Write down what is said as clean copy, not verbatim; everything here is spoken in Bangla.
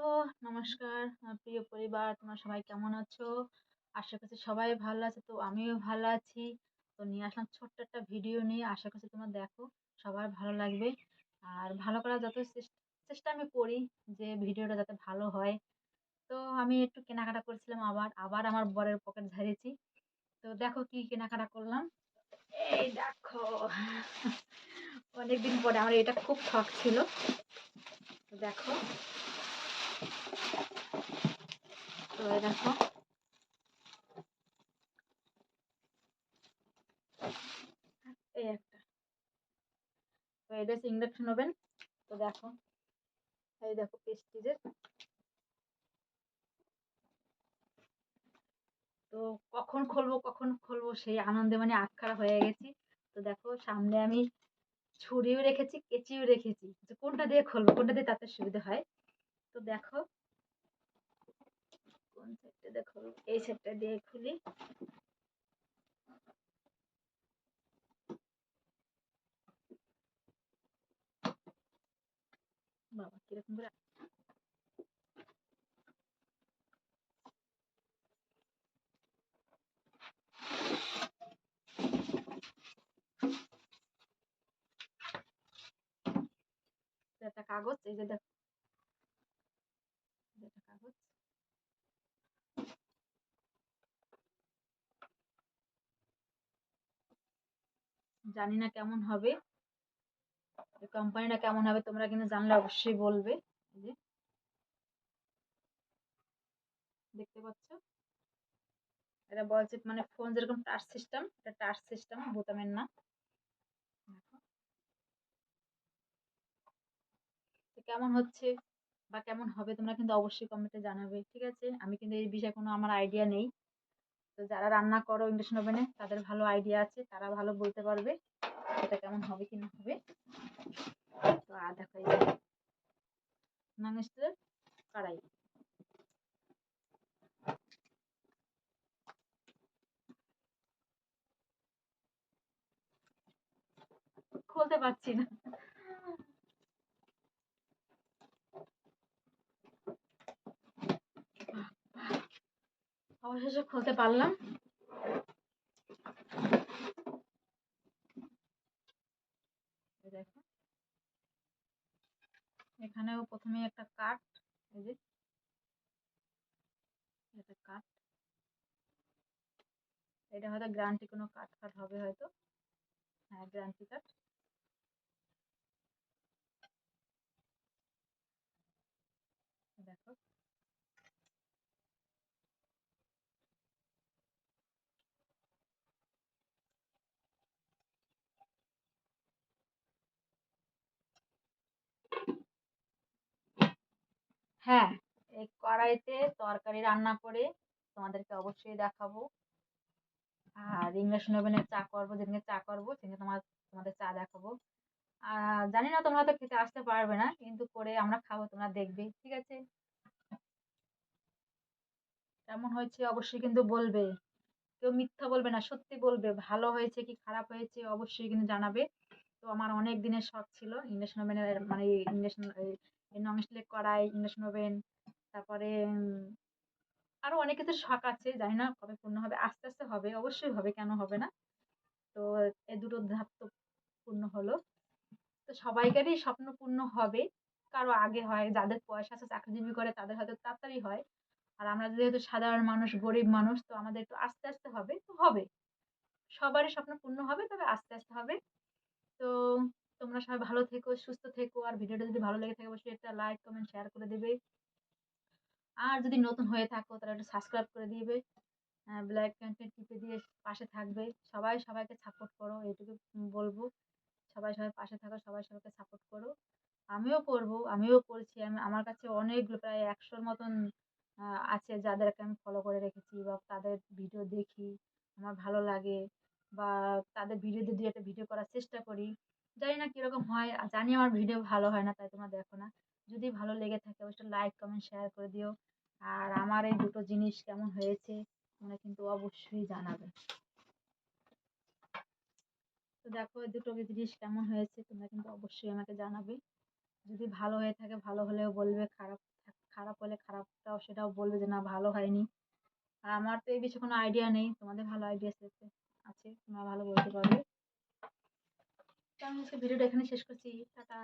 তো নমস্কার প্রিয় পরিবার, তোমরা সবাই কেমন আছো? আশা করছি সবাই ভালো আছে। তো আমিও ভালো আছি। তো নিয়ে আসলাম ছোট্ট একটা ভিডিও নিয়ে। আশা করছি তোমরা দেখো, সবার ভালো লাগবে। আর ভালো করার যত চেষ্টা আমি করি যে ভিডিওটা যাতে ভালো হয়। তো আমি একটু কেনাকাটা করছিলাম, আবার আমার বরের পকেট ঝাড়িয়েছি। তো দেখো কি কেনাকাটা করলাম। এই দেখো, অনেকদিন পরে আমার এটা খুব শখ ছিল। তো দেখো, তো এই দেখো, এই একটা, তো এটা হচ্ছে ইন্ডাকশন ওভেন। তো দেখো, এই দেখো প্রেস্টিজের। তো কখন খুলবো সেই আনন্দে মানে আটখানা হয়ে গেছি। তো দেখো, সামনে আমি ছুরিও রেখেছি, কেচিও রেখেছি, যে কোনটা দিয়ে খুলবো, কোনটা দিয়ে তাতে সুবিধা হয়। তো দেখো, কোন সেটটা দিয়ে খুলবো, এই সেটটা দিয়ে খুলি। বাবা কিরকম করে, একটা কাগজ, এই যে দেখো, একটা কাগজ। জানি না কেমন হবে, এই কোম্পানিটা কেমন হবে, তোমরা কিন্তু জানলে অবশ্যই বলবে। এই যে দেখতে পাচ্ছ, এটা বলছে মানে ফোন যেরকম টাচ সিস্টেম, এটা টাচ সিস্টেম, বোতামের না। দেখো তো কেমন হচ্ছে বা কেমন হবে, তোমরা কিন্তু অবশ্যই কমেন্টে জানাবে, ঠিক আছে? আমি কিন্তু এই বিষয়ে কোনো আমার আইডিয়া নেই। তো যারা রান্না করো ইন্ডাকশন ওভেনে, তাদের ভালো আইডিয়া আছে, তারা ভালো বলতে পারবে এটা কেমন হবে কি না হবে। তো আর দেখো, এই নন স্টিলের কড়াই, খুলতে পারছি না, অবশেষে খুলতে পারলাম। দেখো, এখানেও প্রথমে একটা কাঠ, এই যে একটা কাঠ, এটা হয়তো গ্যারান্টি কোনো কাঠ ফাট হবে হয়তো। হ্যাঁ, গ্যারান্টি কাঠ। দেখো, হ্যাঁ, এই কড়াইতে তরকারি রান্না করে তোমাদেরকে অবশ্যই দেখাবো। আর ইন্ডাকশন ওভেনে চা করবো, যেদিনকে চা করবো সেদিনকে তোমাদের চা দেখাবো। জানি না তোমরা তো খেতে আসতে পারবে না, কিন্তু করে আমরা খাবো, তোমরা দেখবে, ঠিক আছে? কেমন হয়েছে অবশ্যই কিন্তু বলবে, কেউ মিথ্যা বলবে না, সত্যি বলবে, ভালো হয়েছে কি খারাপ হয়েছে অবশ্যই কিন্তু জানাবে। তো আমার অনেক দিনের শখ ছিল ইন্ডাকশন ওভেনের, মানে ইন্ডাকশন নন স্টিলের কড়াই, ইন্ডাকশন ওভেন, তারপরে আরো অনেক কিছুর শখ আছে, জানি না কবে পূর্ণ হবে, আস্তে আস্তে হবে, অবশ্যই হবে, কেন হবে না। তো এই দুটো ধাপ তো পূর্ণ হলো। তো সবাইকারই স্বপ্ন পূর্ণ হবে, কারো আগে হয়, যাদের পয়সা আছে চাকরিজীবী করে তাদের হয়তো তাড়াতাড়ি হয়। আর আমরা যেহেতু সাধারণ মানুষ, গরিব মানুষ, তো আমাদের একটু আস্তে আস্তে হবে, তো হবে, সবারই স্বপ্ন পূর্ণ হবে, তবে আস্তে আস্তে হবে। তো তোমরা সবাই ভালো থেকো, সুস্থ থেকো। আর ভিডিওটা যদি ভালো লেগে থাকে অবশ্যই একটা লাইক কমেন্ট শেয়ার করে দেবে। আর যদি নতুন হয়ে থাকো তাহলে একটু সাবস্ক্রাইব করে দিবে, বেল আইকনটা টিপে দিয়ে পাশে থাকবে। সবাই সবাইকে সাপোর্ট করো, এইটুকু বলবো। সবাই সবাই পাশে থাকো, সবাই সবাইকে সাপোর্ট করো। আমিও করব, আমিও করছি। আমার কাছে অনেকগুলো, প্রায় ১০০-র মতন আছে, যাদেরকে আমি ফলো করে রেখেছি বা তাদের ভিডিও দেখি, আমার ভালো লাগে, বা তাদের ভিডিও দিয়ে ২ একটা ভিডিও করার চেষ্টা করি। জানি না কিরকম হয়, জানি আমার ভিডিও ভালো হয় না, তাই তোমরা দেখো না। যদি ভালো লেগে থাকে অবশ্যই লাইক কমেন্ট শেয়ার করে দিও। আর আমার এই দুটো জিনিস কেমন হয়েছে তোমরা কিন্তু অবশ্যই জানাবে। তো দেখো, এই দুটো জিনিস কেমন হয়েছে তোমরা কিন্তু অবশ্যই আমাকে জানাবে। যদি ভালো হয়ে থাকে ভালো হলেও বলবে, খারাপ সেটাও বলবে যে না ভালো হয়নি। আর আমার তো এই বিষয়ে কোনো আইডিয়া নেই। তোমাদের ভালো আইডিয়া আছে। তোমরা ভালো বলতে পারবে। তো আমি আজকে ভিডিওটা এখানে শেষ করছি। টাটা।